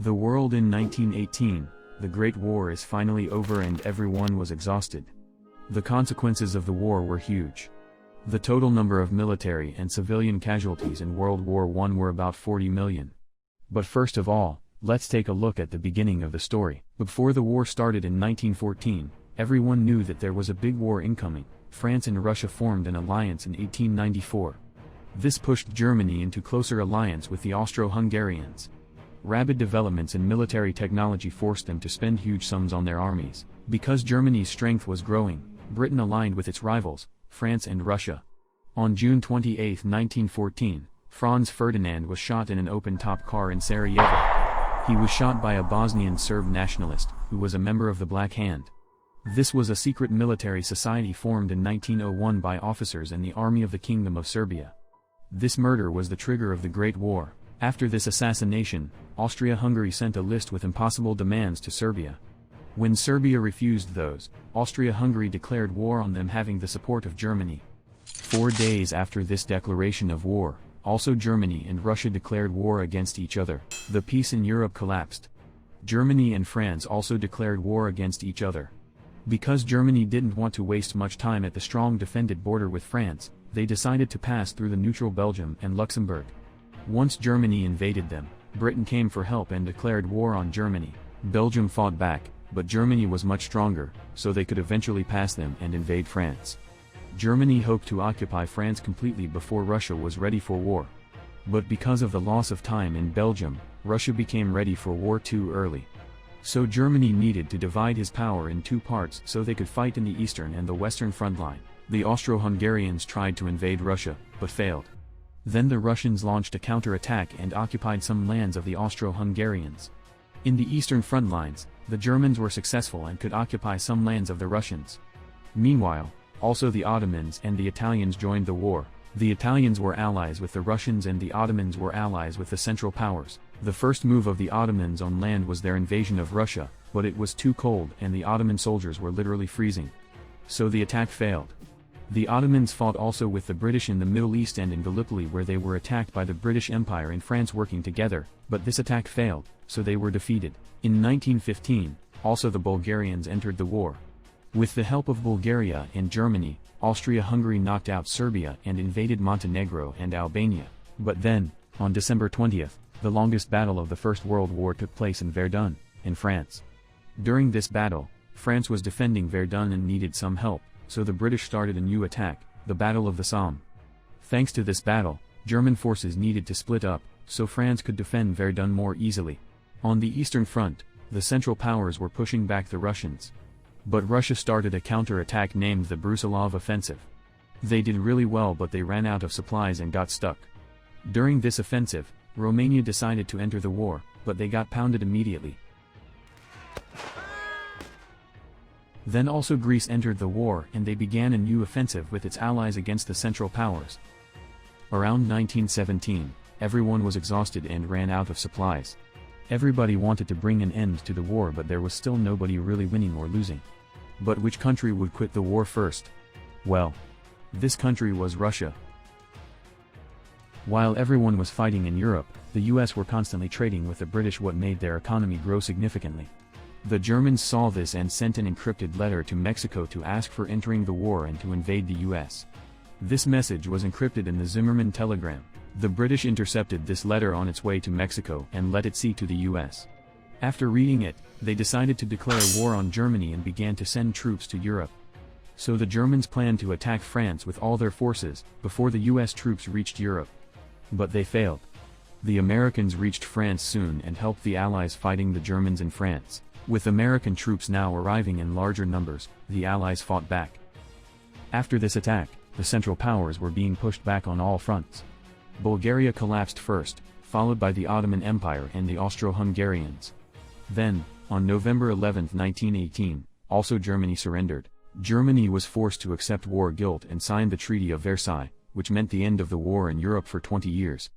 The world in 1918, the Great War is finally over and everyone was exhausted. The consequences of the war were huge. The total number of military and civilian casualties in World War I were about 40 million. But first of all, let's take a look at the beginning of the story. Before the war started in 1914, everyone knew that there was a big war incoming. France and Russia formed an alliance in 1894. This pushed Germany into closer alliance with the Austro-Hungarians. Rapid developments in military technology forced them to spend huge sums on their armies. Because Germany's strength was growing, Britain aligned with its rivals, France and Russia. On June 28, 1914, Franz Ferdinand was shot in an open-top car in Sarajevo. He was shot by a Bosnian Serb nationalist, who was a member of the Black Hand. This was a secret military society formed in 1901 by officers in the army of the Kingdom of Serbia. This murder was the trigger of the Great War. After this assassination, Austria-Hungary sent a list with impossible demands to Serbia. When Serbia refused those, Austria-Hungary declared war on them, having the support of Germany. 4 days after this declaration of war, also Germany and Russia declared war against each other. The peace in Europe collapsed. Germany and France also declared war against each other. Because Germany didn't want to waste much time at the strong defended border with France, they decided to pass through the neutral Belgium and Luxembourg. Once Germany invaded them, Britain came for help and declared war on Germany. Belgium fought back, but Germany was much stronger, so they could eventually pass them and invade France. Germany hoped to occupy France completely before Russia was ready for war. But because of the loss of time in Belgium, Russia became ready for war too early. So Germany needed to divide his power in two parts so they could fight in the eastern and the western front line. The Austro-Hungarians tried to invade Russia, but failed. Then the Russians launched a counterattack and occupied some lands of the Austro-Hungarians. In the eastern front lines, the Germans were successful and could occupy some lands of the Russians. Meanwhile, also the Ottomans and the Italians joined the war. The Italians were allies with the Russians and the Ottomans were allies with the Central Powers. The first move of the Ottomans on land was their invasion of Russia, but it was too cold and the Ottoman soldiers were literally freezing. So the attack failed. The Ottomans fought also with the British in the Middle East and in Gallipoli, where they were attacked by the British Empire and France working together, but this attack failed, so they were defeated. In 1915, also the Bulgarians entered the war. With the help of Bulgaria and Germany, Austria-Hungary knocked out Serbia and invaded Montenegro and Albania. But then, on December 20th, the longest battle of the First World War took place in Verdun, in France. During this battle, France was defending Verdun and needed some help, so the British started a new attack, the Battle of the Somme. Thanks to this battle, German forces needed to split up, so France could defend Verdun more easily. On the Eastern Front, the Central Powers were pushing back the Russians. But Russia started a counter-attack named the Brusilov Offensive. They did really well, but they ran out of supplies and got stuck. During this offensive, Romania decided to enter the war, but they got pounded immediately. Then also Greece entered the war and they began a new offensive with its allies against the Central Powers. Around 1917, everyone was exhausted and ran out of supplies. Everybody wanted to bring an end to the war, but there was still nobody really winning or losing. But which country would quit the war first? Well, this country was Russia. While everyone was fighting in Europe, the US were constantly trading with the British, what made their economy grow significantly. The Germans saw this and sent an encrypted letter to Mexico to ask for entering the war and to invade the US. This message was encrypted in the Zimmermann telegram. The British intercepted this letter on its way to Mexico and let it see to the US. After reading it, they decided to declare war on Germany and began to send troops to Europe. So the Germans planned to attack France with all their forces before the US troops reached Europe. But they failed. The Americans reached France soon and helped the Allies fighting the Germans in France. With American troops now arriving in larger numbers, the Allies fought back. After this attack, the Central Powers were being pushed back on all fronts. Bulgaria collapsed first, followed by the Ottoman Empire and the Austro-Hungarians. Then, on November 11, 1918, also Germany surrendered. Germany was forced to accept war guilt and signed the Treaty of Versailles, which meant the end of the war in Europe for 20 years.